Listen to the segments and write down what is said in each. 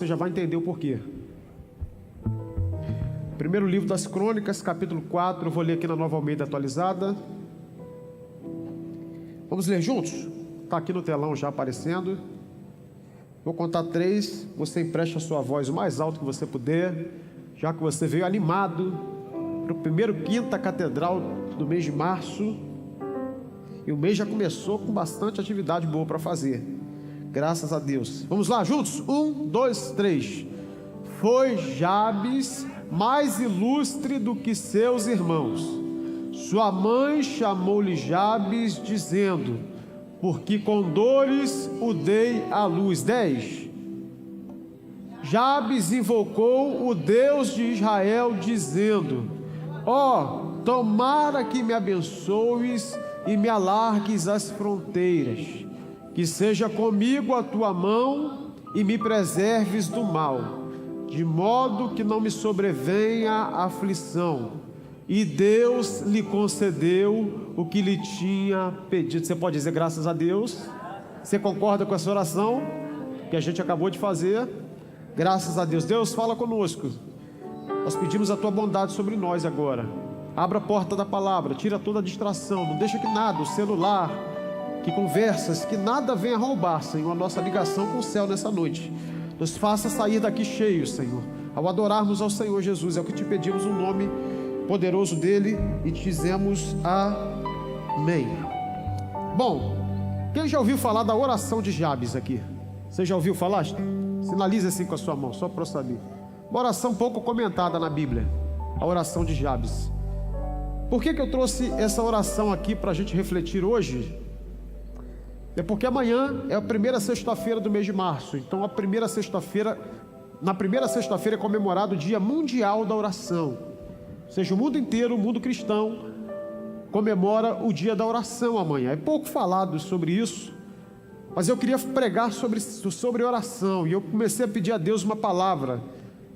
Você já vai entender o porquê. Primeiro livro das Crônicas, capítulo 4, eu vou ler aqui na Nova Almeida atualizada. Vamos ler juntos? Está aqui no telão já aparecendo. Vou contar 3, você empresta a sua voz o mais alto que você puder, já que você veio animado para o primeiro quinta catedral do mês de março, e o mês já começou com bastante atividade boa para fazer, graças a Deus. Vamos lá juntos? 1, 2, 3. Foi Jabes mais ilustre do que seus irmãos. Sua mãe chamou-lhe Jabes, dizendo: porque com dores o dei à luz. 10. Jabes invocou o Deus de Israel, dizendo: ó, tomara que me abençoes e me alargues as fronteiras, que seja comigo a tua mão e me preserves do mal, de modo que não me sobrevenha aflição. E Deus lhe concedeu o que lhe tinha pedido. Você pode dizer graças a Deus? Você concorda com essa oração que a gente acabou de fazer? Graças a Deus. Deus, fala conosco. Nós pedimos a tua bondade sobre nós agora. Abra a porta da palavra, tira toda a distração, não deixa que nada, o celular, que conversas, que nada venha roubar, Senhor, a nossa ligação com o céu nessa noite. Nos faça sair daqui cheios, Senhor, ao adorarmos ao Senhor Jesus. É o que te pedimos no nome poderoso dele e te dizemos amém. Bom, quem já ouviu falar da oração de Jabes aqui? Você já ouviu falar? Sinalize assim com a sua mão, só para eu saber. Uma oração pouco comentada na Bíblia, a oração de Jabes. Por que eu trouxe essa oração aqui para a gente refletir hoje? É porque amanhã é a primeira sexta-feira do mês de março. Então na primeira sexta-feira é comemorado o Dia Mundial da Oração. Ou seja, o mundo inteiro, o mundo cristão, comemora o dia da oração amanhã. É pouco falado sobre isso, mas eu queria pregar sobre oração. E eu comecei a pedir a Deus uma palavra.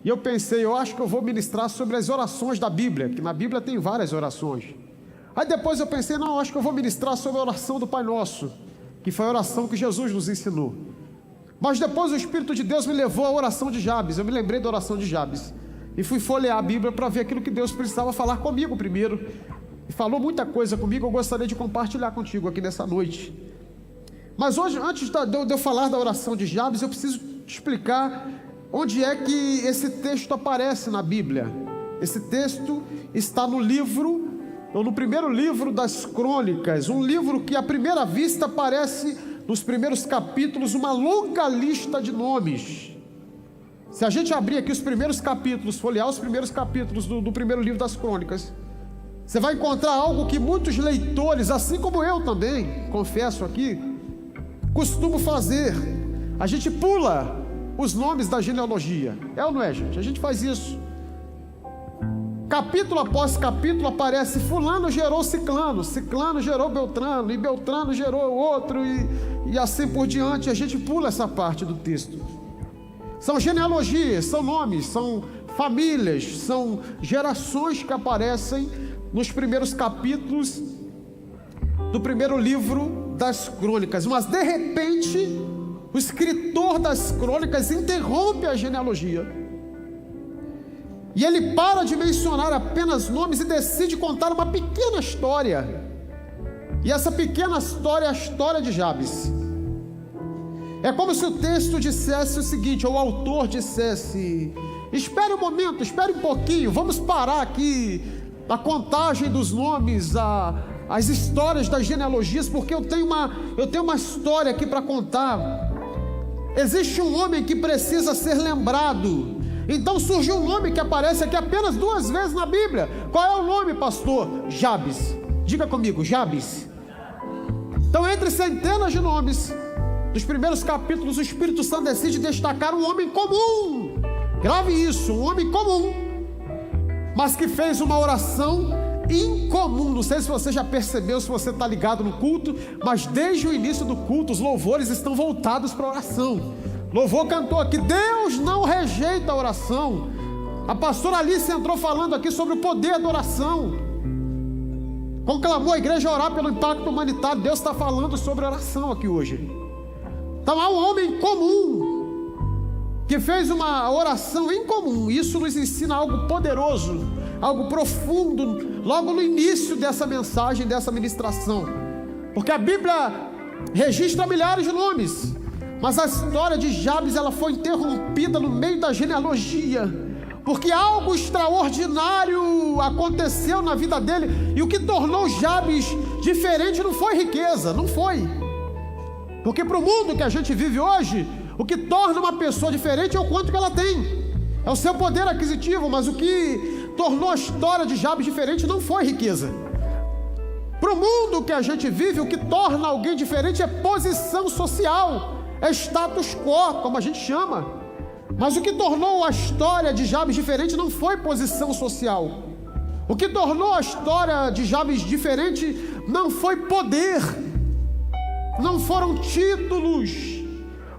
E eu pensei, eu acho que eu vou ministrar sobre as orações da Bíblia, que na Bíblia tem várias orações. Aí depois eu pensei, não, acho que eu vou ministrar sobre a oração do Pai Nosso, que foi a oração que Jesus nos ensinou. Mas depois o Espírito de Deus me levou à oração de Jabes. Eu me lembrei da oração de Jabes e fui folhear a Bíblia para ver aquilo que Deus precisava falar comigo primeiro. E falou muita coisa comigo, eu gostaria de compartilhar contigo aqui nessa noite. Mas hoje, antes de eu falar da oração de Jabes, eu preciso te explicar onde é que esse texto aparece na Bíblia. Esse texto está no livro, ou no primeiro livro das Crônicas, um livro que à primeira vista aparece nos primeiros capítulos uma longa lista de nomes. Se a gente abrir aqui os primeiros capítulos, folhear os primeiros capítulos do primeiro livro das Crônicas, você vai encontrar algo que muitos leitores, assim como eu também, confesso aqui, costumo fazer. A gente pula os nomes da genealogia. É ou não é, gente? A gente faz isso. Capítulo após capítulo aparece fulano gerou ciclano, ciclano gerou beltrano, e beltrano gerou outro, e assim por diante. A gente pula essa parte do texto. São genealogias, são nomes, são famílias, são gerações que aparecem nos primeiros capítulos do primeiro livro das Crônicas. Mas de repente o escritor das Crônicas interrompe a genealogia e ele para de mencionar apenas nomes e decide contar uma pequena história. E essa pequena história é a história de Jabes. É como se o texto dissesse o seguinte, ou o autor dissesse: espere um momento, espere um pouquinho, vamos parar aqui a contagem dos nomes, as histórias das genealogias, porque eu tenho uma história aqui para contar. Existe um homem que precisa ser lembrado. Então surgiu um nome que aparece aqui apenas 2 vezes na Bíblia. Qual é o nome, pastor? Jabes. Diga comigo, Jabes. Então, entre centenas de nomes dos primeiros capítulos, o Espírito Santo decide destacar um homem comum. Grave isso, um homem comum, mas que fez uma oração incomum. Não sei se você já percebeu, se você está ligado no culto, mas desde o início do culto os louvores estão voltados para a oração. Louvor cantou aqui, Deus não rejeita a oração. A pastora Alice entrou falando aqui sobre o poder da oração, conclamou a igreja a orar pelo impacto humanitário. Deus está falando sobre oração aqui hoje. Então há um homem comum que fez uma oração incomum. Isso nos ensina algo poderoso, algo profundo, logo no início dessa mensagem, dessa ministração. Porque a Bíblia registra milhares de nomes, mas a história de Jabes, ela foi interrompida no meio da genealogia, porque algo extraordinário aconteceu na vida dele, e o que tornou Jabes diferente não foi riqueza, não foi. Porque para o mundo que a gente vive hoje, o que torna uma pessoa diferente é o quanto que ela tem, é o seu poder aquisitivo. Mas o que tornou a história de Jabes diferente não foi riqueza. Para o mundo que a gente vive, o que torna alguém diferente é posição social, é status quo, como a gente chama. Mas o que tornou a história de Jabes diferente não foi posição social. O que tornou a história de Jabes diferente não foi poder, não foram títulos.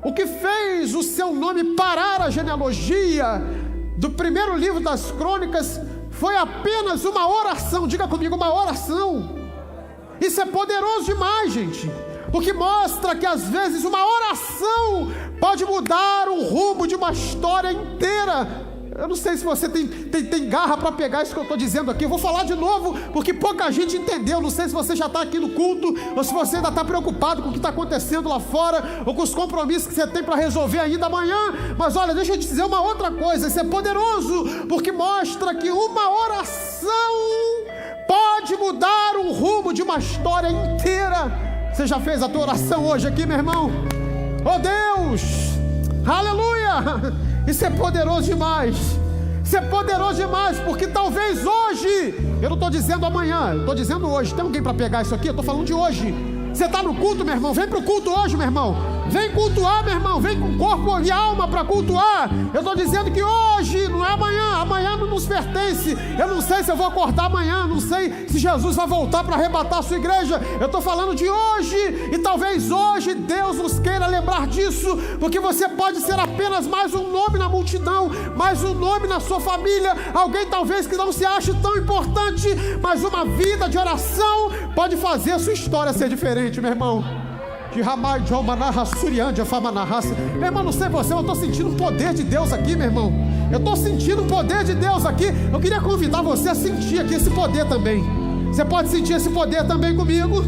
O que fez o seu nome parar a genealogia do primeiro livro das crônicas foi apenas uma oração. Diga comigo, uma oração. Isso é poderoso demais, gente, porque mostra que às vezes uma oração pode mudar o rumo de uma história inteira. Eu não sei se você tem garra para pegar isso que eu estou dizendo aqui. Eu vou falar de novo, porque pouca gente entendeu. Não sei se você já está aqui no culto, ou se você ainda está preocupado com o que está acontecendo lá fora, ou com os compromissos que você tem para resolver ainda amanhã. Mas olha, deixa eu te dizer uma outra coisa. Isso é poderoso, porque mostra que uma oração pode mudar o rumo de uma história inteira. Você já fez a tua oração hoje aqui, meu irmão? Oh Deus, aleluia! Isso é poderoso demais. Isso é poderoso demais, porque talvez hoje, eu não estou dizendo amanhã, eu estou dizendo hoje. Tem alguém para pegar isso aqui? Eu estou falando de hoje. Você está no culto, meu irmão? Vem para o culto hoje, meu irmão. Vem cultuar, meu irmão. Vem com corpo e alma para cultuar. Eu estou dizendo que hoje, não é amanhã. Amanhã não nos pertence. Eu não sei se eu vou acordar amanhã. Não sei se Jesus vai voltar para arrebatar a sua igreja. Eu estou falando de hoje. E talvez hoje Deus nos queira lembrar disso, porque você pode ser apenas mais um nome na multidão, mais um nome na sua família. Alguém talvez que não se ache tão importante, mas uma vida de oração pode fazer a sua história ser diferente, meu irmão. Meu irmão, não sei você, eu estou sentindo o poder de Deus aqui, meu irmão. Eu estou sentindo o poder de Deus aqui. Eu queria convidar você a sentir aqui esse poder também. Você pode sentir esse poder também comigo?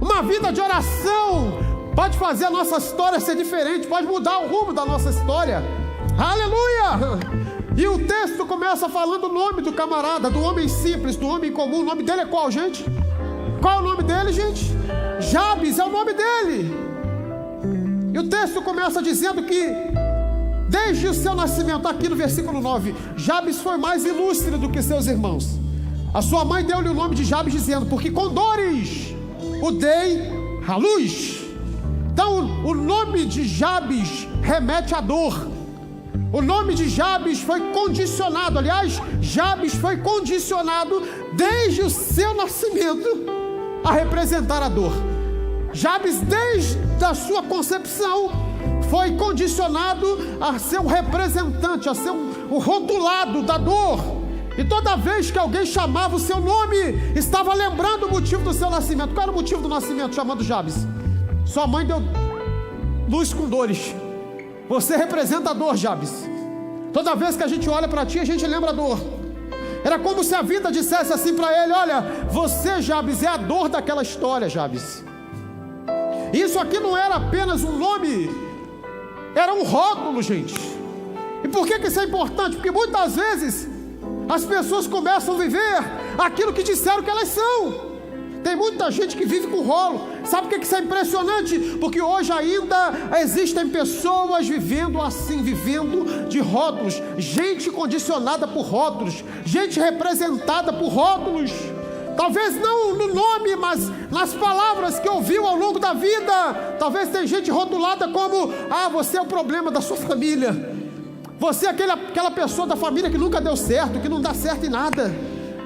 Uma vida de oração pode fazer a nossa história ser diferente, pode mudar o rumo da nossa história. Aleluia! E o texto começa falando o nome do camarada, do homem simples, do homem comum. O nome dele é qual, gente? Qual é o nome dele, gente? Jabes é o nome dele. E o texto começa dizendo que desde o seu nascimento, aqui no versículo 9, Jabes foi mais ilustre do que seus irmãos. A sua mãe deu-lhe o nome de Jabes, dizendo: porque com dores o dei à luz. Então o nome de Jabes remete à dor. O nome de Jabes foi condicionado. Aliás, Jabes foi condicionado desde o seu nascimento a representar a dor. Jabes, desde a sua concepção, foi condicionado a ser um representante, a ser o rotulado da dor. E toda vez que alguém chamava o seu nome, estava lembrando o motivo do seu nascimento. Qual era o motivo do nascimento chamando Jabes? Sua mãe deu luz com dores. Você representa a dor, Jabes. Toda vez que a gente olha para ti, a gente lembra a dor. Era como se a vida dissesse assim para ele: olha, você, Jabes, é a dor daquela história, Jabes. Isso aqui não era apenas um nome, era um rótulo, gente. E por que isso é importante? Porque muitas vezes as pessoas começam a viver aquilo que disseram que elas são. Tem muita gente que vive com rolo. Sabe o que isso é impressionante? Porque hoje ainda existem pessoas vivendo assim, vivendo de rótulos. Gente condicionada por rótulos. Gente representada por rótulos. Talvez não no nome, mas nas palavras que ouviu ao longo da vida. Talvez tem gente rotulada como: ah, você é o problema da sua família. Você é aquela pessoa da família que nunca deu certo, que não dá certo em nada.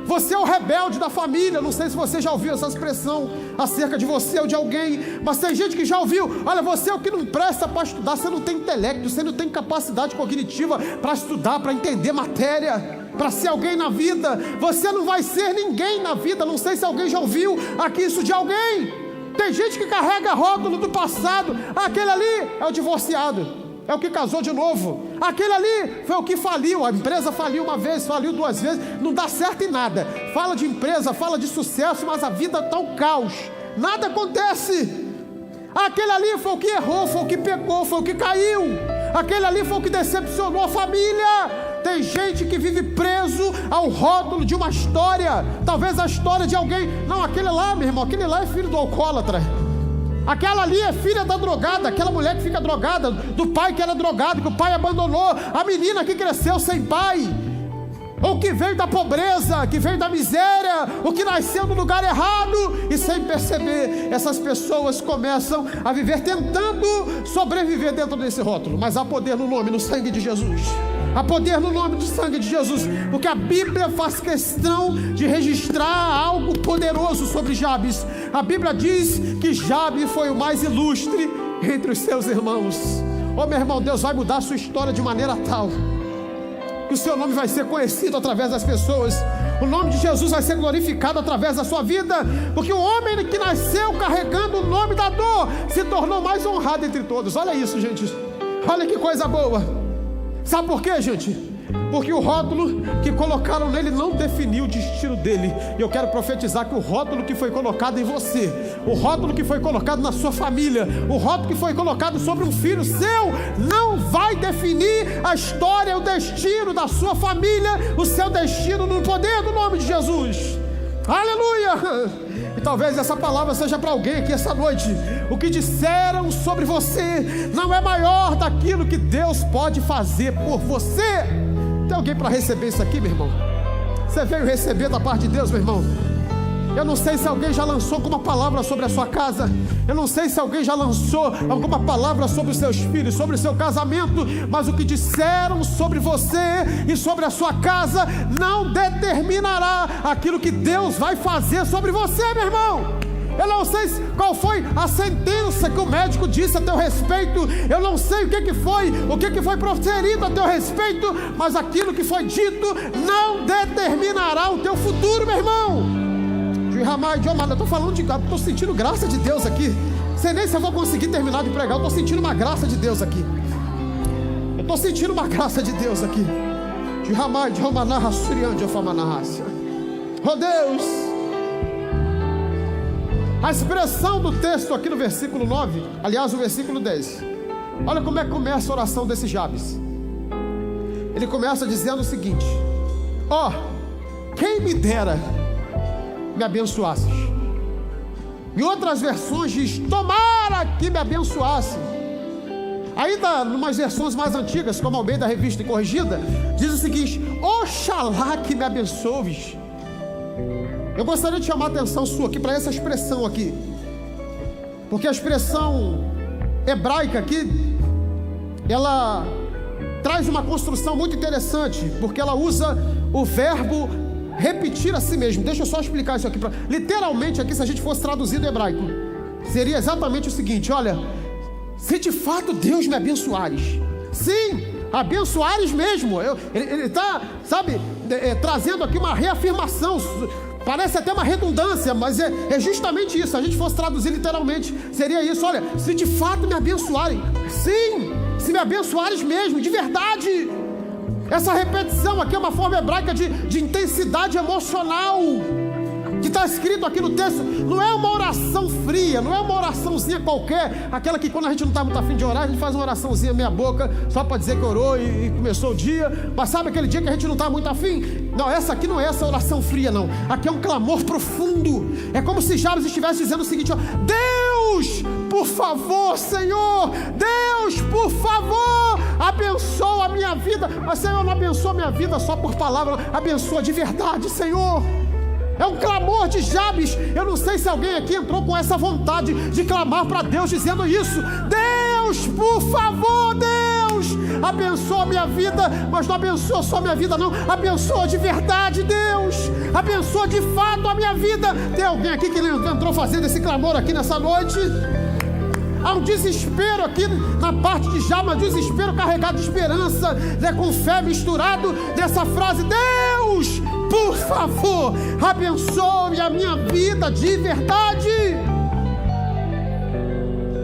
Você é o rebelde da família. Não sei se você já ouviu essa expressão acerca de você ou de alguém, mas tem gente que já ouviu: olha, você é o que não presta para estudar, você não tem intelecto, você não tem capacidade cognitiva para estudar, para entender matéria, para ser alguém na vida. Você não vai ser ninguém na vida. Não sei se alguém já ouviu aqui isso de alguém. Tem gente que carrega rótulo do passado. Aquele ali é o divorciado, é o que casou de novo. Aquele ali foi o que faliu. A empresa faliu uma vez, faliu duas vezes, não dá certo em nada. Fala de empresa, fala de sucesso, mas a vida está um caos, nada acontece. Aquele ali foi o que errou, foi o que pecou, foi o que caiu. Aquele ali foi o que decepcionou a família. Tem gente que vive preso ao rótulo de uma história, talvez a história de alguém. Não, aquele lá, meu irmão, aquele lá é filho do alcoólatra. Aquela ali é filha da drogada, aquela mulher que fica drogada, do pai que era drogado, que o pai abandonou, a menina que cresceu sem pai, ou que veio da pobreza, que veio da miséria, ou que nasceu no lugar errado, e sem perceber, essas pessoas começam a viver tentando sobreviver dentro desse rótulo. Mas há poder no nome, no sangue de Jesus. Há poder no nome do sangue de Jesus, porque a Bíblia faz questão de registrar algo poderoso sobre Jabes. A Bíblia diz que Jabes foi o mais ilustre entre os seus irmãos. Oh, meu irmão, Deus vai mudar a sua história de maneira tal que o seu nome vai ser conhecido através das pessoas. O nome de Jesus vai ser glorificado através da sua vida, porque o homem que nasceu carregando o nome da dor se tornou mais honrado entre todos. Olha isso, gente, olha que coisa boa. Sabe por quê, gente? Porque o rótulo que colocaram nele não definiu o destino dele. E eu quero profetizar que o rótulo que foi colocado em você, o rótulo que foi colocado na sua família, o rótulo que foi colocado sobre um filho seu, não vai definir a história, o destino da sua família, o seu destino, no poder do nome de Jesus. Aleluia! E talvez essa palavra seja para alguém aqui essa noite. O que disseram sobre você não é maior daquilo que Deus pode fazer por você. Tem alguém para receber isso aqui, meu irmão? Você veio receber da parte de Deus, meu irmão? Eu não sei se alguém já lançou alguma palavra sobre a sua casa. Eu não sei se alguém já lançou alguma palavra sobre os seus filhos, sobre o seu casamento. Mas o que disseram sobre você e sobre a sua casa não determinará aquilo que Deus vai fazer sobre você, meu irmão. Eu não sei qual foi a sentença que o médico disse a teu respeito. Eu não sei o que foi proferido a teu respeito. Mas aquilo que foi dito não determinará o teu futuro, meu irmão. Eu estou falando de... estou sentindo graça de Deus aqui. Sei nem se eu vou conseguir terminar de pregar. Eu estou sentindo uma graça de Deus aqui. Eu estou sentindo uma graça de Deus aqui. Oh Deus. A expressão do texto aqui no versículo 9, aliás, o versículo 10. Olha como é que começa a oração desse Jabes. Ele começa dizendo o seguinte: ó, quem me dera me abençoasses. Em outras versões diz: tomara que me abençoasse. Ainda em umas versões mais antigas, como Almeida Revista e Corrigida, diz o seguinte: oxalá que me abençoes. Eu gostaria de chamar a atenção sua aqui para essa expressão aqui, porque a expressão hebraica aqui, ela traz uma construção muito interessante, porque ela usa o verbo repetir a si mesmo. Deixa eu só explicar isso aqui. Literalmente aqui, se a gente fosse traduzir do hebraico, seria exatamente o seguinte: olha, se de fato Deus me abençoares, sim, abençoares mesmo. Ele está, sabe, trazendo aqui uma reafirmação. Parece até uma redundância, mas é justamente isso. Se a gente fosse traduzir literalmente, seria isso: olha, se de fato me abençoarem, sim, se me abençoares mesmo, de verdade. Essa repetição aqui é uma forma hebraica de intensidade emocional, que está escrito aqui no texto. Não é uma oração fria, não é uma oraçãozinha qualquer, aquela que quando a gente não está muito afim de orar, a gente faz uma oraçãozinha meia boca, só para dizer que orou e começou o dia. Mas sabe aquele dia que a gente não está muito afim? Não, essa aqui não é essa oração fria, não. Aqui é um clamor profundo. É como se Jabes estivesse dizendo o seguinte: ó, Deus, por favor, Senhor, Deus, por favor, abençoa a minha vida. Mas Senhor, não abençoa a minha vida só por palavra, abençoa de verdade, Senhor. É um clamor de Jabes. Eu não sei se alguém aqui entrou com essa vontade de clamar para Deus, dizendo isso: Deus, por favor, Deus, abençoa a minha vida. Mas não abençoa só a minha vida, não. Abençoa de verdade, Deus. Abençoa de fato a minha vida. Tem alguém aqui que entrou fazendo esse clamor aqui nessa noite? Há um desespero aqui na parte de Jabes, um desespero carregado de esperança, com fé misturado dessa frase: Deus, por favor, abençoe a minha vida de verdade.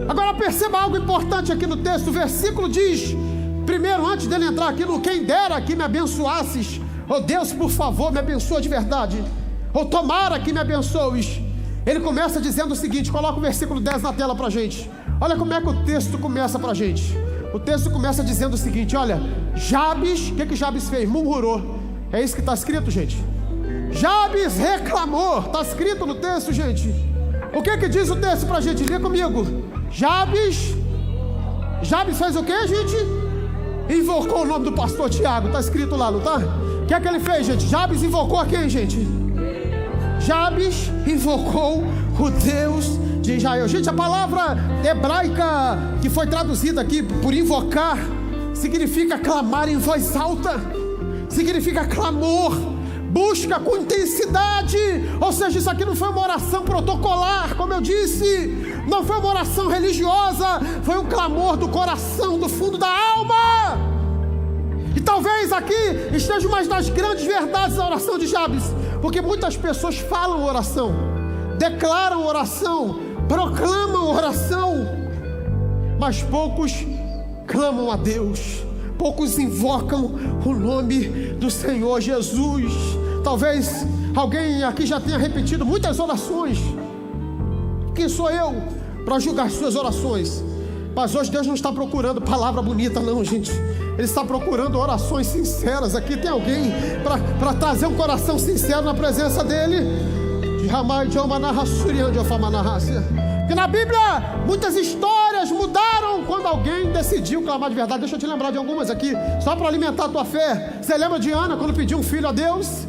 Agora perceba algo importante aqui no texto. O versículo diz, primeiro, antes dele entrar aqui no quem dera que me abençoasses, oh Deus, por favor, me abençoa de verdade, ou tomara que me abençoes. Ele começa dizendo o seguinte, coloca o versículo 10 na tela pra gente. Olha como é que o texto começa pra gente. O texto começa dizendo o seguinte, olha, Jabes, o que Jabes fez? Murmurou. É isso que está escrito, gente. Jabes reclamou, está escrito no texto, gente. O que diz o texto pra gente? Lê comigo. Jabes fez o que, gente? Invocou o nome do pastor Tiago, está escrito lá, não está? O que ele fez, gente? Jabes invocou a quem, gente? Jabes invocou o Deus de Israel. Gente, a palavra hebraica que foi traduzida aqui por invocar significa clamar em voz alta, significa clamor, busca com intensidade. Ou seja, isso aqui não foi uma oração protocolar, como eu disse, não foi uma oração religiosa, foi um clamor do coração, do fundo da alma. E talvez aqui esteja uma das grandes verdades da oração de Jabes, porque muitas pessoas falam oração, declaram oração, proclamam oração, mas poucos clamam a Deus, poucos invocam o nome do Senhor Jesus. Talvez alguém aqui já tenha repetido muitas orações. Quem sou eu para julgar suas orações? Mas hoje Deus não está procurando palavra bonita não, gente. Ele está procurando orações sinceras. Aqui tem alguém para trazer um coração sincero na presença dele. Porque na Bíblia muitas histórias mudaram quando alguém decidiu clamar de verdade. Deixa eu te lembrar de algumas aqui, só para alimentar a tua fé. Você lembra de Ana quando pediu um filho a Deus?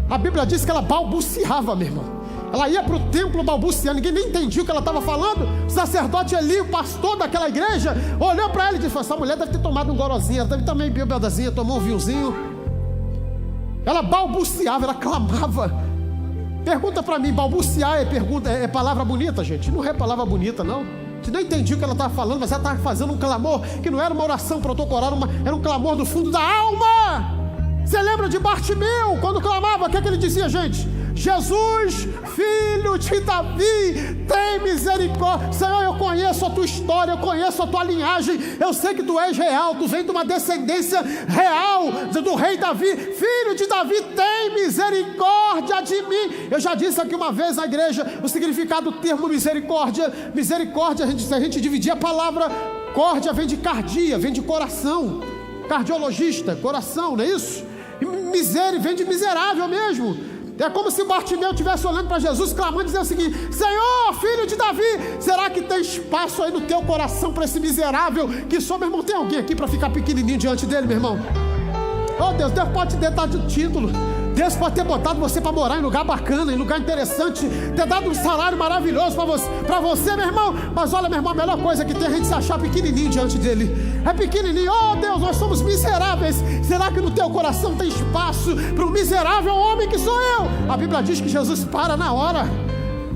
A Bíblia diz que ela balbuciava, meu irmão. Ela ia para o templo balbuciando, ninguém nem entendia o que ela estava falando. O sacerdote Eli, o pastor daquela igreja, olhou para ela e disse: essa mulher deve ter tomado um gorozinho, ela deve estar meio bebedazinha, tomou um vinhozinho. Ela balbuciava, ela clamava. Pergunta para mim, balbuciar é palavra bonita, gente? Não é palavra bonita, não. Você não entendia o que ela estava falando, mas ela estava fazendo um clamor que não era uma oração protocolar, era um clamor do fundo da alma. Você lembra de Bartimeu, quando clamava, o que ele dizia, gente? Jesus, filho de Davi, tem misericórdia. Senhor, eu conheço a tua história, eu conheço a tua linhagem, eu sei que tu és real, tu vem de uma descendência real do rei Davi. Filho de Davi, tem misericórdia de mim. Eu já disse aqui uma vez na igreja o significado do termo misericórdia. Misericórdia, se a gente dividir a palavra córdia, vem de cardia, vem de coração. Cardiologista, coração, não é isso? E miséria vem de miserável mesmo. É como se Bartimeu estivesse olhando para Jesus, clamando, dizendo o seguinte: Senhor, filho de Davi, será que tem espaço aí no teu coração para esse miserável que só, meu irmão? Tem alguém aqui para ficar pequenininho diante dele, meu irmão? Oh Deus, Deus pode te ter dado título, Deus pode ter botado você para morar em lugar bacana, em lugar interessante, ter dado um salário maravilhoso para você, meu irmão. Mas olha, meu irmão, a melhor coisa que tem é a gente se achar pequenininho diante dele. É pequenininho. Oh Deus, nós somos miseráveis. Será que no teu coração tem espaço para o miserável homem que sou eu? A Bíblia diz que Jesus para na hora.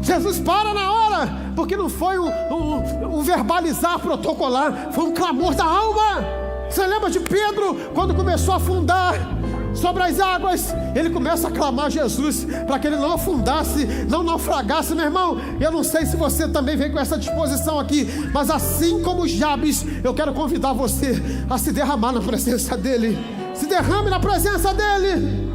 Jesus para na hora, porque não foi um verbalizar protocolar, foi um clamor da alma. Você lembra de Pedro, quando começou a afundar sobre as águas? Ele começa a clamar a Jesus para que ele não afundasse, não naufragasse, meu irmão. Eu não sei se você também vem com essa disposição aqui, mas assim como Jabes, eu quero convidar você a se derramar na presença dele. Se derrame na presença dele.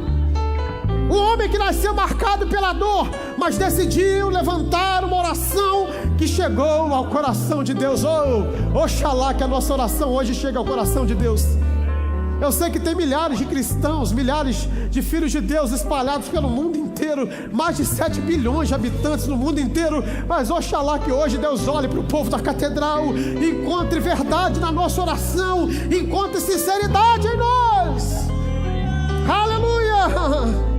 Um homem que nasceu marcado pela dor, mas decidiu levantar uma oração que chegou ao coração de Deus. Oxalá que a nossa oração hoje chegue ao coração de Deus. Eu sei que tem milhares de cristãos, milhares de filhos de Deus espalhados pelo mundo inteiro, mais de 7 bilhões de habitantes no mundo inteiro, mas oxalá que hoje Deus olhe para o povo da catedral, encontre verdade na nossa oração, encontre sinceridade em nós. Aleluia!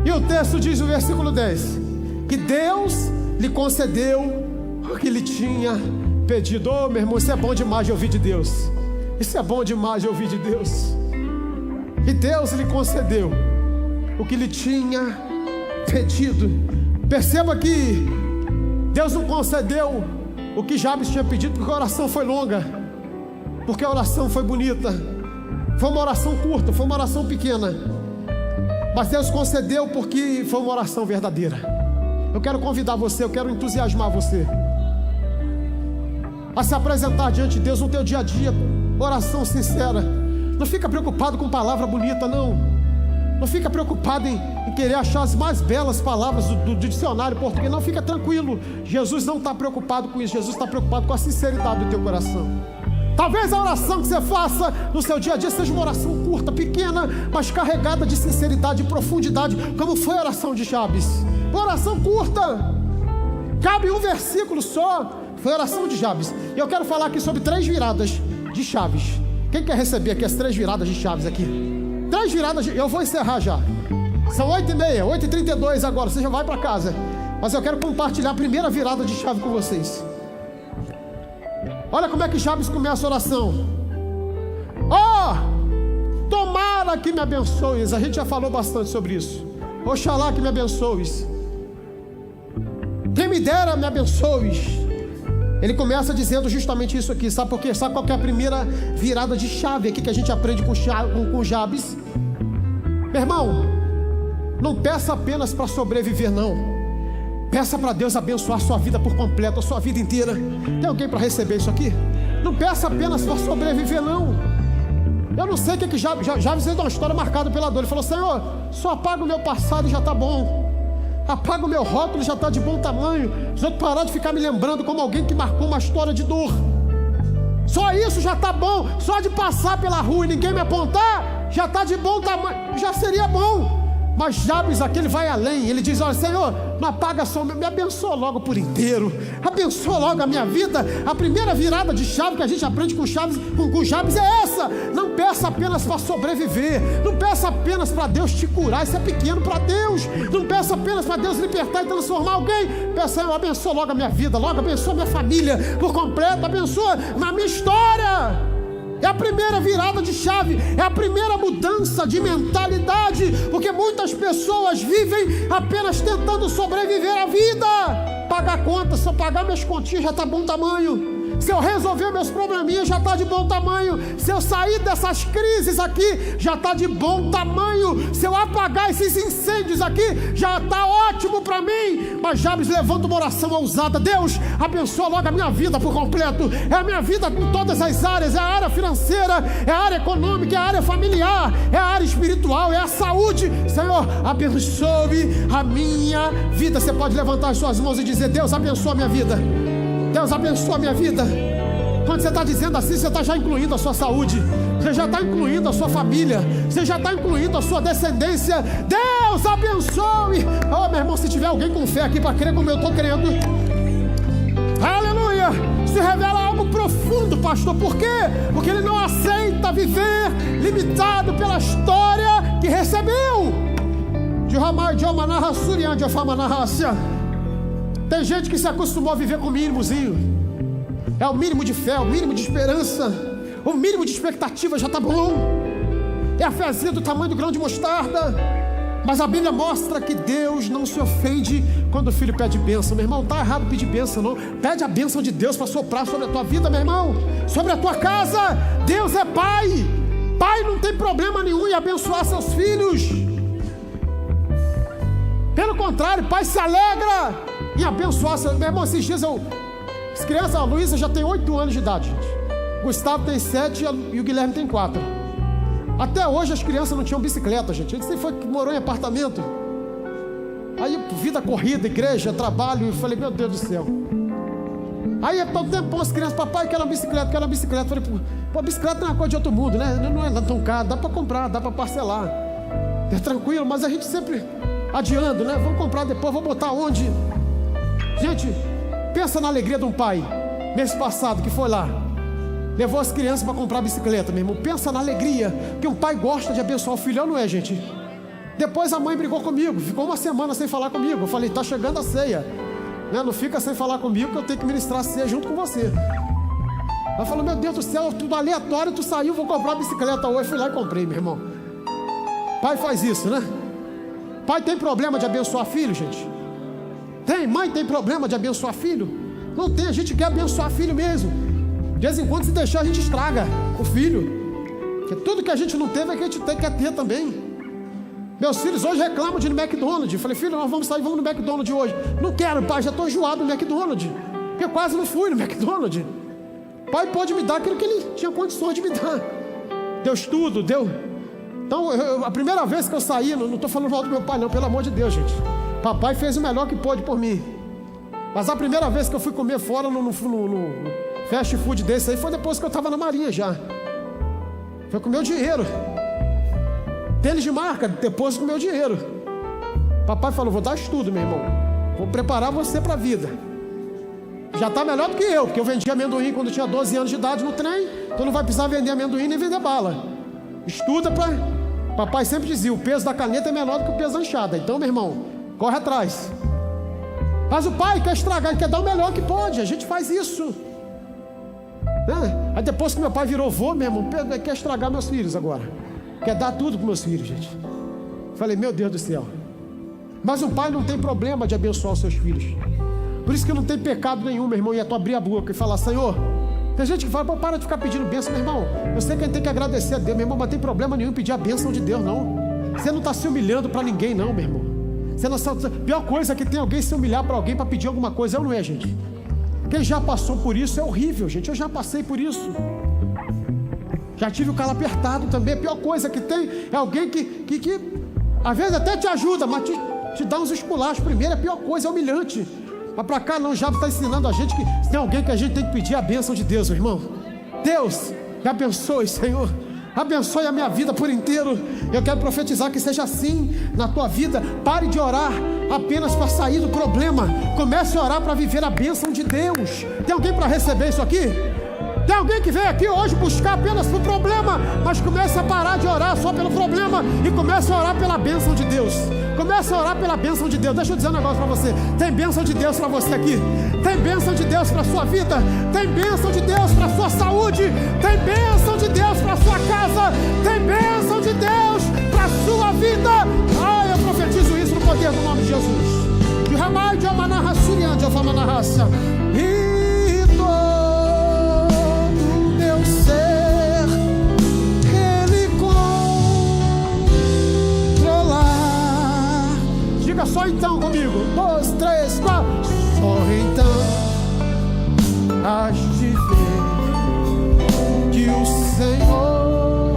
E o texto diz no versículo 10, que Deus lhe concedeu o que lhe tinha pedido. Oh, meu irmão, isso é bom demais de ouvir de Deus. Isso é bom demais de ouvir de Deus. E Deus lhe concedeu o que lhe tinha pedido. Perceba que Deus não concedeu o que Jabes tinha pedido porque a oração foi longa, porque a oração foi bonita. Foi uma oração curta, foi uma oração pequena, mas Deus concedeu porque foi uma oração verdadeira. Eu quero convidar você, eu quero entusiasmar você. a se apresentar diante de Deus no teu dia a dia, oração sincera. Não fica preocupado com palavra bonita, não. Não fica preocupado em querer achar as mais belas palavras do dicionário português. Não, fica tranquilo. Jesus não está preocupado com isso. Jesus está preocupado com a sinceridade do teu coração. Talvez a oração que você faça no seu dia a dia seja uma oração curta, pequena, mas carregada de sinceridade e profundidade, como foi a oração de Jabes. Uma oração curta, cabe um versículo só. Foi a oração de Jabes. E eu quero falar aqui sobre 3 viradas de chaves. Quem quer receber aqui as 3 viradas de chaves aqui? 3 viradas, eu vou encerrar já. São 8h30, 8h32 agora, você já vai para casa. Mas eu quero compartilhar a primeira virada de chave com vocês. Olha como é que Jabes começa a oração. Tomara que me abençoes. A gente já falou bastante sobre isso. Oxalá que me abençoes. Quem me dera me abençoes. Ele começa dizendo justamente isso aqui. Sabe por quê? Sabe qual que é a primeira virada de chave aqui que a gente aprende com Jabes? Meu irmão, não peça apenas para sobreviver, não. Peça para Deus abençoar a sua vida por completo, a sua vida inteira. Tem alguém para receber isso aqui? Não peça apenas para sobreviver, não. Eu não sei o que Jabes fez uma história marcada pela dor. Ele falou: Senhor, só apaga o meu passado e já está bom. Apaga o meu rótulo e já está de bom tamanho. Os outros pararam de ficar me lembrando como alguém que marcou uma história de dor. Só isso já está bom. Só de passar pela rua e ninguém me apontar, já está de bom tamanho. Já seria bom. Mas Jabes aqui, ele vai além. Ele diz: olha, Senhor, não apaga só, me abençoa logo por inteiro. Abençoa logo a minha vida. A primeira virada de chave que a gente aprende com Jabes é essa. Não peça apenas para sobreviver. Não peça apenas para Deus te curar. Isso é pequeno para Deus. Não peça apenas para Deus libertar e transformar alguém. Peça: Senhor, abençoa logo a minha vida. Logo abençoa a minha família por completo. Abençoa na minha história. É a primeira virada de chave, é a primeira mudança de mentalidade, porque muitas pessoas vivem apenas tentando sobreviver à vida. Pagar conta, se eu pagar minhas continhas já está bom tamanho. Se eu resolver meus probleminhas já está de bom tamanho. Se eu sair dessas crises aqui já está de bom tamanho. Se eu apagar esses incêndios aqui já está ótimo para mim. Mas Jabes levanta uma oração ousada: Deus, abençoa logo a minha vida por completo. É a minha vida em todas as áreas. É a área financeira, é a área econômica, é a área familiar, é a área espiritual, é a saúde. Senhor, abençoe a minha vida. Você pode levantar as suas mãos e dizer: Deus, abençoa a minha vida. Deus, abençoa a minha vida. Quando você está dizendo assim, você está já incluindo a sua saúde, você já está incluindo a sua família, você já está incluindo a sua descendência. Deus, abençoe. Oh, meu irmão, se tiver alguém com fé aqui para crer como eu estou crendo, aleluia, se revela algo profundo, pastor. Por quê? Porque ele não aceita viver limitado pela história que recebeu. Tem gente que se acostumou a viver com o mínimozinho. É o mínimo de fé, o mínimo de esperança, o mínimo de expectativa já está bom. É a fezinha do tamanho do grão de mostarda. Mas a Bíblia mostra que Deus não se ofende quando o filho pede bênção. Meu irmão, está errado pedir bênção, não. Pede a bênção de Deus para soprar sobre a tua vida, meu irmão, sobre a tua casa. Deus é Pai. Pai não tem problema nenhum em abençoar seus filhos. Pelo contrário, Pai se alegra em abençoar seus... Meu irmão, esses dias as crianças, a Luísa já tem 8 anos de idade, gente. Gustavo tem 7 e o Guilherme tem 4. Até hoje as crianças não tinham bicicleta, gente. Ele sempre morou em apartamento. Aí vida corrida, igreja, trabalho. Eu falei: meu Deus do céu. Aí todo tempo as crianças: papai, quero uma bicicleta, quero uma bicicleta. Eu falei: pô, bicicleta não é uma coisa de outro mundo, né? Não é tão caro, dá para comprar, dá para parcelar. É tranquilo, mas a gente sempre adiando, né? Vamos comprar depois, vou botar onde? Gente, pensa na alegria de um pai, mês passado, que foi lá, levou as crianças para comprar bicicleta, meu irmão. Pensa na alegria, que um pai gosta de abençoar o filho, não é, gente? Depois a mãe brigou comigo, ficou uma semana sem falar comigo. Eu falei: tá chegando a ceia, né? Não fica sem falar comigo, que eu tenho que ministrar a ceia junto com você. Ela falou: meu Deus do céu, tudo aleatório, tu saiu, vou comprar bicicleta hoje. Fui lá e comprei, meu irmão. Pai faz isso, né? Pai tem problema de abençoar filho, gente? Tem. Mãe tem problema de abençoar filho? Não tem. A gente quer abençoar filho mesmo. De vez em quando, se deixar, a gente estraga o filho. Porque tudo que a gente não teve é que a gente quer ter também. Meus filhos hoje reclamam de ir no McDonald's. Eu falei: filho, nós vamos sair, vamos no McDonald's hoje. Não quero, pai, já estou enjoado no McDonald's, porque eu quase não fui no McDonald's. Pai pode me dar aquilo que Ele tinha condições de me dar. Deu estudo, deu. Então, a primeira vez que eu saí, não estou falando mal do meu pai, não, pelo amor de Deus, gente. Papai fez o melhor que pôde por mim. Mas a primeira vez que eu fui comer fora no fast food desse aí foi depois que eu estava na Marinha já. Foi com o meu dinheiro. Tênis de marca, depois com o meu dinheiro. Papai falou: vou dar estudo, meu irmão. Vou preparar você para a vida. Já está melhor do que eu, porque eu vendia amendoim quando tinha 12 anos de idade no trem. Então não vai precisar vender amendoim nem vender bala. Estuda para... Papai sempre dizia: o peso da caneta é menor do que o peso da enxada. Então, meu irmão, corre atrás. Mas o pai quer estragar, ele quer dar o melhor que pode. A gente faz isso, né? Aí depois que meu pai virou vô, meu irmão, quer estragar meus filhos agora. Quer dar tudo para meus filhos, gente. Falei: meu Deus do céu. Mas um pai não tem problema de abençoar os seus filhos. Por isso que não tem pecado nenhum, meu irmão, e é tu abrir a boca e falar: Senhor. Tem gente que fala: pô, para de ficar pedindo bênção, meu irmão. Eu sei que a gente tem que agradecer a Deus, meu irmão, mas não tem problema nenhum pedir a bênção de Deus, não. Você não está se humilhando para ninguém, não, meu irmão. Você não sabe. A pior coisa é que tem alguém se humilhar para alguém para pedir alguma coisa, não é, gente? Quem já passou por isso é horrível, gente. Eu já passei por isso. Já tive o calo apertado também. A pior coisa que tem é alguém que às vezes até te ajuda, mas te dá uns esculachos primeiro. A pior coisa é humilhante. Mas para cá não, já está ensinando a gente que tem alguém que a gente tem que pedir a bênção de Deus, meu irmão. Deus, me abençoe, Senhor. Abençoe a minha vida por inteiro. Eu quero profetizar que seja assim na tua vida. Pare de orar apenas para sair do problema. Comece a orar para viver a bênção de Deus. Tem alguém para receber isso aqui? Tem alguém que veio aqui hoje buscar apenas o problema, mas comece a parar de orar só pelo problema e comece a orar pela bênção de Deus. Comece a orar pela bênção de Deus. Deixa eu dizer um negócio para você. Tem bênção de Deus para você aqui. Tem bênção de Deus para a sua vida. Tem bênção de Deus para a sua saúde. Tem bênção de Deus para a sua casa. Tem bênção de Deus para a sua vida. Eu profetizo isso no poder do nome de Jesus. De Ramai de Amanarra Surian de Afamanarraça. E todo meu ser Ele controlar. Diga só então comigo. 2, 3, 4. Só então hás de ver que o Senhor,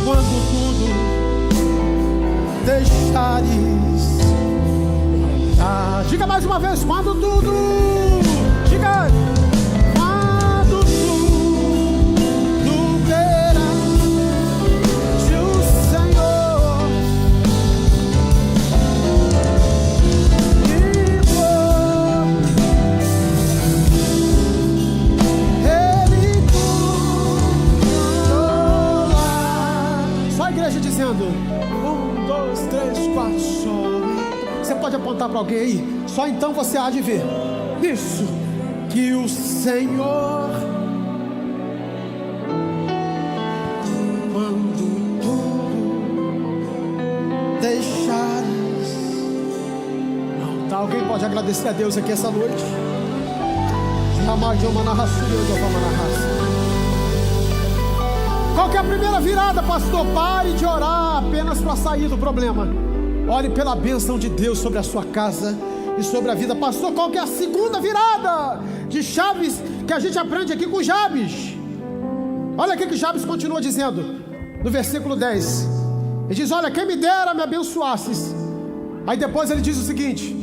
quando tudo deixares, diga mais uma vez: quando tudo, diga, quando tudo verás que o Senhor Ele controla. Só a igreja dizendo: 1, 2, 3, 4, só. Você pode apontar para alguém aí? Só então você há de ver isso, que o Senhor, quando tudo deixares. Não, tá? Alguém pode agradecer a Deus aqui essa noite? Qual que é a primeira virada, pastor? Pare de orar apenas para sair do problema. Ore pela bênção de Deus sobre a sua casa e sobre a vida. Pastor, qual que é a segunda virada de chaves que a gente aprende aqui com Jabes? Olha o que Jabes continua dizendo no versículo 10. Ele diz: olha, quem me dera me abençoasses. Aí depois ele diz o seguinte: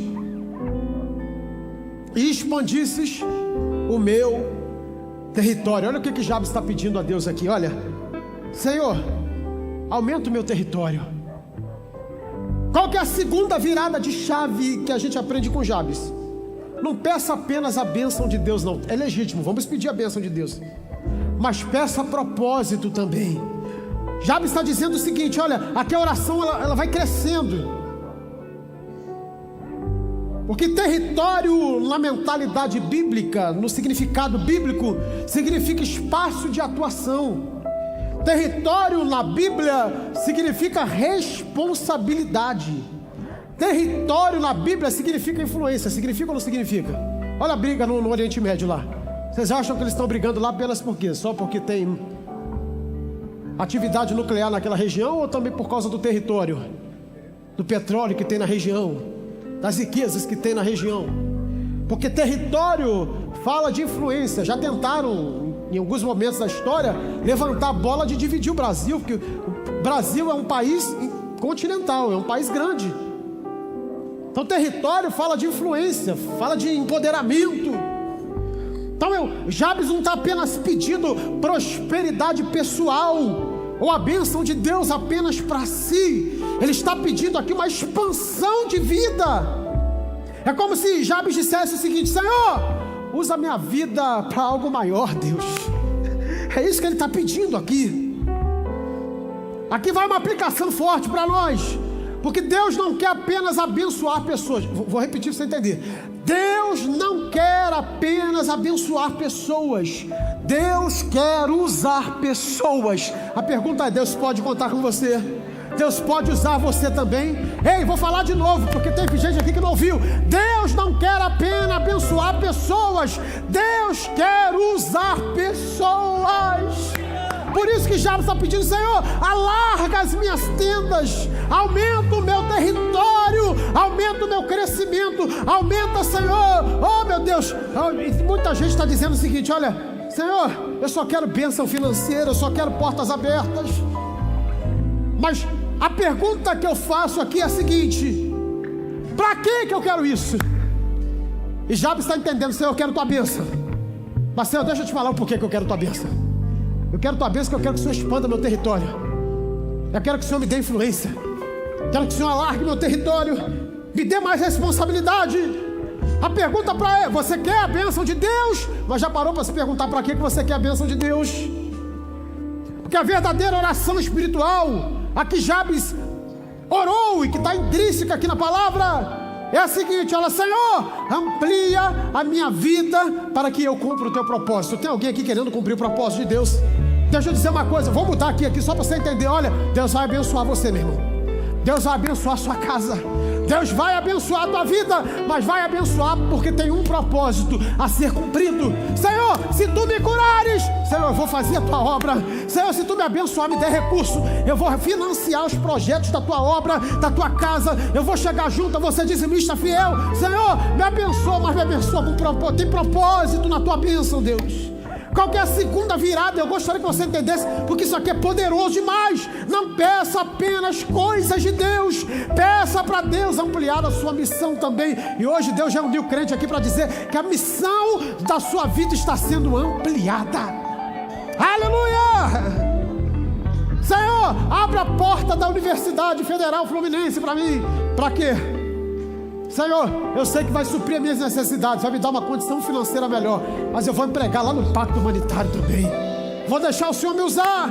e expandisses o meu território. Olha o que Jabes está pedindo a Deus aqui. Olha: Senhor, aumenta o meu território. Qual que é a segunda virada de chave que a gente aprende com Jabes? Não peça apenas a bênção de Deus, não. É legítimo, vamos pedir a bênção de Deus, mas peça a propósito também. Jabes está dizendo o seguinte: olha, aqui a oração ela vai crescendo, porque território na mentalidade bíblica, no significado bíblico, significa espaço de atuação. Território na Bíblia significa responsabilidade. Território na Bíblia significa influência. Significa ou não significa? Olha a briga no Oriente Médio lá. Vocês acham que eles estão brigando lá apenas por quê? Só porque tem atividade nuclear naquela região, ou também por causa do território, do petróleo que tem na região, das riquezas que tem na região? Porque território fala de influência. Já tentaram, em alguns momentos da história, levantar a bola de dividir o Brasil, porque o Brasil é um país continental, é um país grande. Então território fala de influência, fala de empoderamento. Então Jabes não está apenas pedindo prosperidade pessoal ou a bênção de Deus apenas para si. Ele está pedindo aqui uma expansão de vida. É como se Jabes dissesse o seguinte: Senhor, usa a minha vida para algo maior, Deus. É isso que ele está pedindo aqui. Aqui vai uma aplicação forte para nós, porque Deus não quer apenas abençoar pessoas. Vou repetir para você entender. Deus não quer apenas abençoar pessoas. Deus quer usar pessoas. A pergunta é: Deus pode contar com você? Deus pode usar você também? Ei, vou falar de novo, porque tem gente aqui que não ouviu. Deus não quer apenas abençoar pessoas. Deus quer usar pessoas. Por isso que Jabes está pedindo: Senhor, alarga as minhas tendas, aumenta o meu território, aumenta o meu crescimento, aumenta, Senhor. Oh meu Deus, muita gente está dizendo o seguinte: olha, Senhor, eu só quero bênção financeira, eu só quero portas abertas. Mas a pergunta que eu faço aqui é a seguinte: para que eu quero isso? E Jabes está entendendo: Senhor, eu quero tua bênção. Mas Senhor, deixa eu te falar o porquê que eu quero tua bênção. Eu quero tua bênção, porque eu quero que o Senhor expanda meu território. Eu quero que o Senhor me dê influência. Eu quero que o Senhor alargue meu território, me dê mais responsabilidade. A pergunta para ele: você quer a bênção de Deus? Mas já parou para se perguntar para que você quer a bênção de Deus? Porque a verdadeira oração espiritual, a que Jabes orou e que está intrínseca aqui na palavra, é a seguinte: olha, Senhor, amplia a minha vida para que eu cumpra o teu propósito. Tem alguém aqui querendo cumprir o propósito de Deus? Deixa eu dizer uma coisa, vou mudar aqui só para você entender. Olha, Deus vai abençoar você, meu irmão. Deus vai abençoar a sua casa. Deus vai abençoar a tua vida, mas vai abençoar porque tem um propósito a ser cumprido. Senhor, se tu me curares, Senhor, eu vou fazer a tua obra. Senhor, se tu me abençoar, me der recurso, eu vou financiar os projetos da tua obra, da tua casa. Eu vou chegar junto, eu vou ser dizimista fiel. Senhor, me abençoa, mas me abençoa com propósito. Tem propósito na tua bênção, Deus. Qual que é a segunda virada? Eu gostaria que você entendesse, porque isso aqui é poderoso demais. Não peça apenas coisas de Deus, peça para Deus ampliar a sua missão também. E hoje Deus já uniu o crente aqui para dizer que a missão da sua vida está sendo ampliada. Aleluia! Senhor, abre a porta da Universidade Federal Fluminense para mim. Para quê? Senhor, eu sei que vai suprir as minhas necessidades, vai me dar uma condição financeira melhor, mas eu vou empregar lá no Pacto Humanitário também. Vou deixar o Senhor me usar.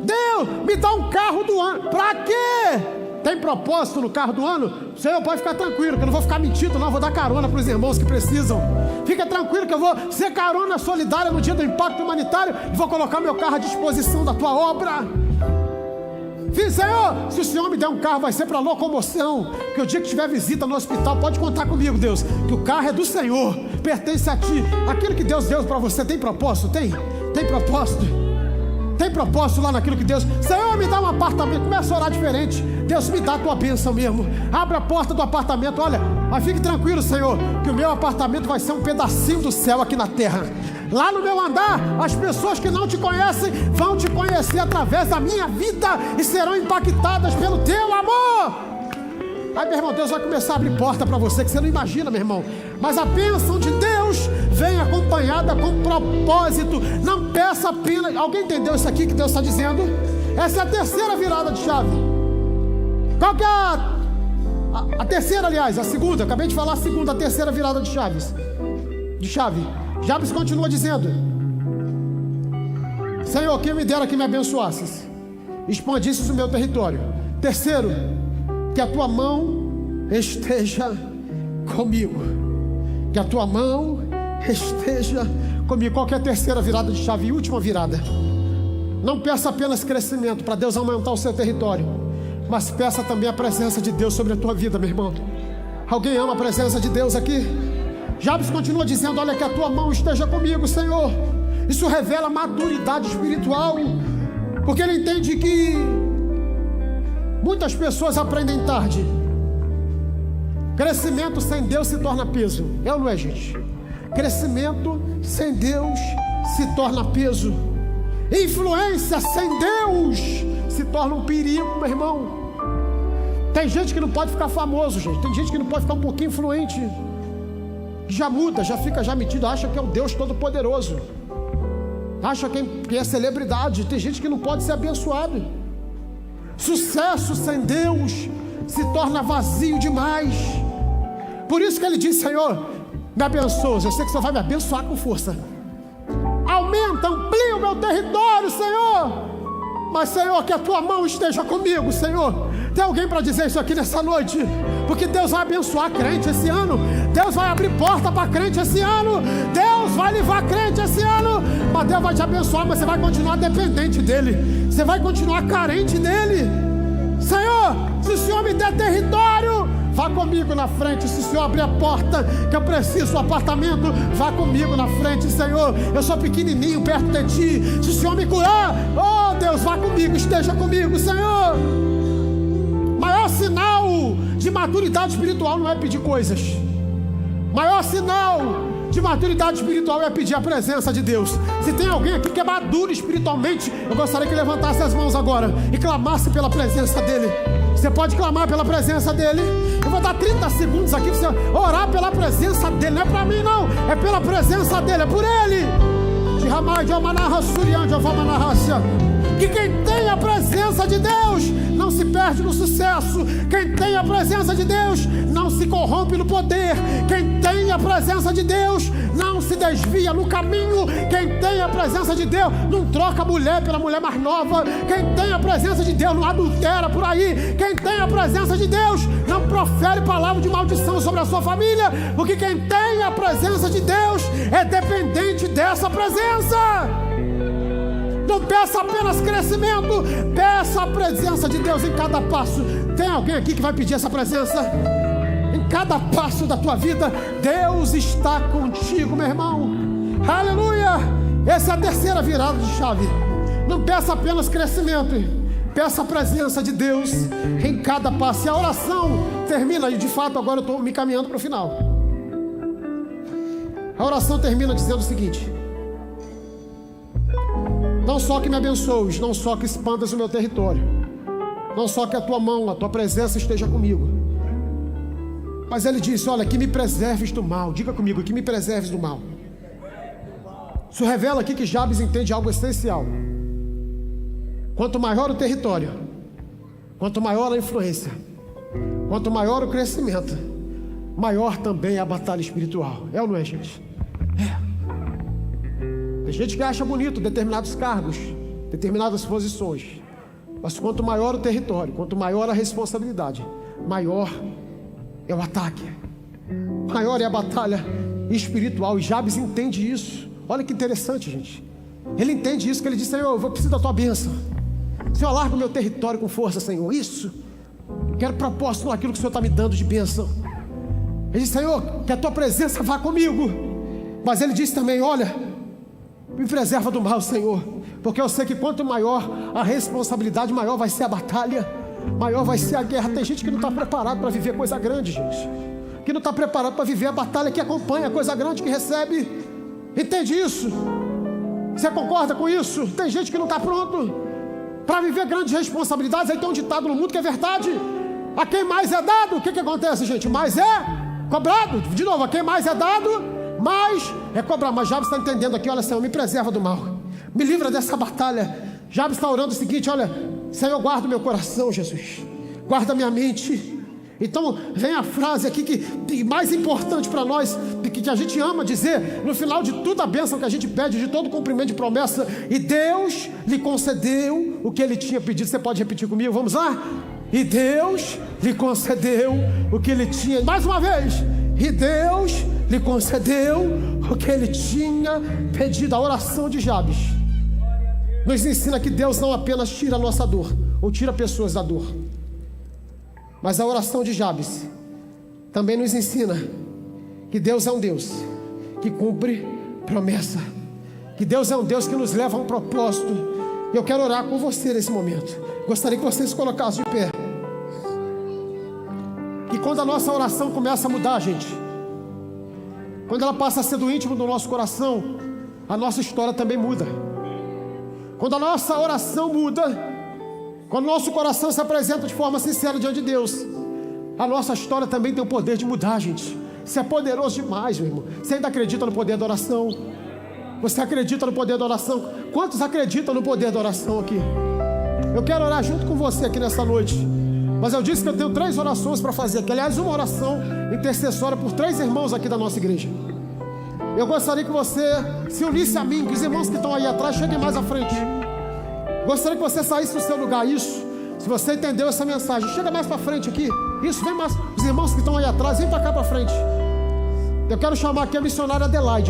Deus, me dá um carro do ano. Para quê? Tem propósito no carro do ano? Senhor, pode ficar tranquilo, que eu não vou ficar mentindo, não. Eu vou dar carona para os irmãos que precisam. Fica tranquilo que eu vou ser carona solidária no dia do Impacto Humanitário e vou colocar meu carro à disposição da tua obra. Senhor, se o Senhor me der um carro, vai ser para locomoção, que o dia que tiver visita no hospital, pode contar comigo, Deus, que o carro é do Senhor, pertence a ti. Aquilo que Deus deu para você tem propósito? Tem propósito. Tem propósito lá naquilo que Deus... Senhor, me dá um apartamento. Começa a orar diferente. Deus, me dá a tua bênção mesmo. Abre a porta do apartamento. Olha, mas fique tranquilo, Senhor, que o meu apartamento vai ser um pedacinho do céu aqui na terra. Lá no meu andar, as pessoas que não te conhecem vão te conhecer através da minha vida e serão impactadas pelo teu amor. Aí, meu irmão, Deus vai começar a abrir porta para você que você não imagina, meu irmão. Mas a bênção de Deus vem acompanhada com propósito. Não peça apenas... Alguém entendeu isso aqui que Deus está dizendo? Essa é a terceira virada de chave. Qual que é a terceira, aliás, a segunda? Eu acabei de falar a segunda, a terceira virada de chaves. De chave. Jabes continua dizendo: Senhor, quem me dera que me abençoasses, expandisses o meu território. Terceiro, que a tua mão esteja comigo. Que a tua mão esteja comigo. Qual que é a terceira virada de chave e última virada? Não peça apenas crescimento para Deus aumentar o seu território, mas peça também a presença de Deus sobre a tua vida, meu irmão. Alguém ama a presença de Deus aqui? Jabes continua dizendo: olha, que a tua mão esteja comigo, Senhor. Isso revela maturidade espiritual, porque ele entende que muitas pessoas aprendem tarde. Crescimento sem Deus se torna peso. É ou não é, gente? Crescimento sem Deus se torna peso. Influência sem Deus se torna um perigo, meu irmão. Tem gente que não pode ficar famoso, gente. Tem gente que não pode ficar um pouquinho influente. Já muda, já fica já metido, acha que é o Deus Todo-Poderoso. Acha que é celebridade. Tem gente que não pode ser abençoado. Sucesso sem Deus se torna vazio demais. Por isso que ele diz: Senhor, me abençoa. Eu sei que você vai me abençoar com força. Aumenta, amplia o meu território, Senhor. Mas, Senhor, que a tua mão esteja comigo, Senhor. Tem alguém para dizer isso aqui nessa noite? Porque Deus vai abençoar crente esse ano. Deus vai abrir porta para crente esse ano. Deus vai livrar crente esse ano. Mas Deus vai te abençoar, mas você vai continuar dependente dele. Você vai continuar carente dele. Senhor, se o Senhor me der território, vá comigo na frente. Se o Senhor abrir a porta que eu preciso do apartamento, vá comigo na frente, Senhor. Eu sou pequenininho perto de ti. Se o Senhor me curar, oh Deus, vá comigo, esteja comigo, Senhor. Maior sinal de maturidade espiritual não é pedir coisas. Maior sinal de maturidade espiritual é pedir a presença de Deus. Se tem alguém aqui que é maduro espiritualmente, eu gostaria que levantasse as mãos agora e clamasse pela presença dele. Você pode clamar pela presença dele. Eu vou dar 30 segundos aqui para você orar pela presença dele. Não é para mim não, é pela presença dele, é por ele. Que quem tem a presença de Deus não se perde no sucesso. Quem tem a presença de Deus não se corrompe no poder. Quem tem a presença de Deus não se desvia no caminho. Quem tem a presença de Deus não troca a mulher pela mulher mais nova. Quem tem a presença de Deus não adultera por aí. Quem tem a presença de Deus não profere palavra de maldição sobre a sua família. Porque quem tem a presença de Deus é dependente dessa presença. Não peça apenas crescimento, peça a presença de Deus em cada passo. Tem alguém aqui que vai pedir essa presença? Em cada passo da tua vida, Deus está contigo, meu irmão. Aleluia! Essa é a terceira virada de chave. Não peça apenas crescimento, peça a presença de Deus em cada passo. E a oração termina, e de fato agora eu estou me caminhando para o final. A oração termina dizendo o seguinte: não só que me abençoes, não só que expandas o meu território, não só que a tua mão, a tua presença esteja comigo, mas ele disse: olha, que me preserves do mal. Diga comigo, que me preserves do mal. Isso revela aqui que Jabes entende algo essencial. Quanto maior o território, quanto maior a influência, quanto maior o crescimento, maior também é a batalha espiritual. É ou não é, gente? É. Tem gente que acha bonito determinados cargos, determinadas posições, mas quanto maior o território, quanto maior a responsabilidade, maior é o ataque, maior é a batalha espiritual. E Jabes entende isso. Olha que interessante, gente. Ele entende isso, que ele diz: Senhor, eu vou precisar da tua bênção. Senhor, larga o meu território com força, Senhor. Isso, eu quero propósito naquilo que o Senhor está me dando de bênção. Ele diz: Senhor, que a tua presença vá comigo. Mas ele diz também: olha, me preserva do mal, Senhor, porque eu sei que quanto maior a responsabilidade, maior vai ser a batalha, maior vai ser a guerra. Tem gente que não está preparado para viver coisa grande, gente, que não está preparado para viver a batalha que acompanha a coisa grande que recebe. Entende isso? Você concorda com isso? Tem gente que não está pronto para viver grandes responsabilidades. Aí tem um ditado no mundo que é verdade: a quem mais é dado, o que acontece, gente? Mais é cobrado. De novo, a quem mais é dado, mas é cobrar. Mas Jabes está entendendo aqui: olha, Senhor, me preserva do mal, me livra dessa batalha. Jabes está orando o seguinte: olha, Senhor, guarda o meu coração, Jesus, guarda a minha mente. Então vem a frase aqui que mais importante para nós, que a gente ama dizer no final de toda a bênção que a gente pede, de todo cumprimento de promessa: e Deus lhe concedeu o que ele tinha pedido. Você pode repetir comigo? Vamos lá? E Deus lhe concedeu o que ele tinha. Mais uma vez: e Deus lhe concedeu o que ele tinha pedido. A oração de Jabes nos ensina que Deus não apenas tira a nossa dor, ou tira pessoas da dor, mas a oração de Jabes também nos ensina que Deus é um Deus que cumpre promessa, que Deus é um Deus que nos leva a um propósito. E eu quero orar com você nesse momento. Gostaria que você se colocasse de pé. quando a nossa oração começa a mudar, gente, quando ela passa a ser do íntimo do nosso coração, a nossa história também muda. Quando a nossa oração muda, quando o nosso coração se apresenta de forma sincera diante de Deus, a nossa história também tem o poder de mudar, gente. Isso é poderoso demais, meu irmão. Você ainda acredita no poder da oração? Você acredita no poder da oração? Quantos acreditam no poder da oração aqui? Eu quero orar junto com você aqui nessa noite. Mas eu disse que eu tenho 3 orações para fazer aqui. Aliás, uma oração intercessória por 3 irmãos aqui da nossa igreja. Eu gostaria que você se unisse a mim, que os irmãos que estão aí atrás cheguem mais à frente. Gostaria que você saísse do seu lugar. Isso, se você entendeu essa mensagem, chega mais para frente aqui. Isso, vem mais. Os irmãos que estão aí atrás, vem para cá para frente. Eu quero chamar aqui a missionária Adelaide.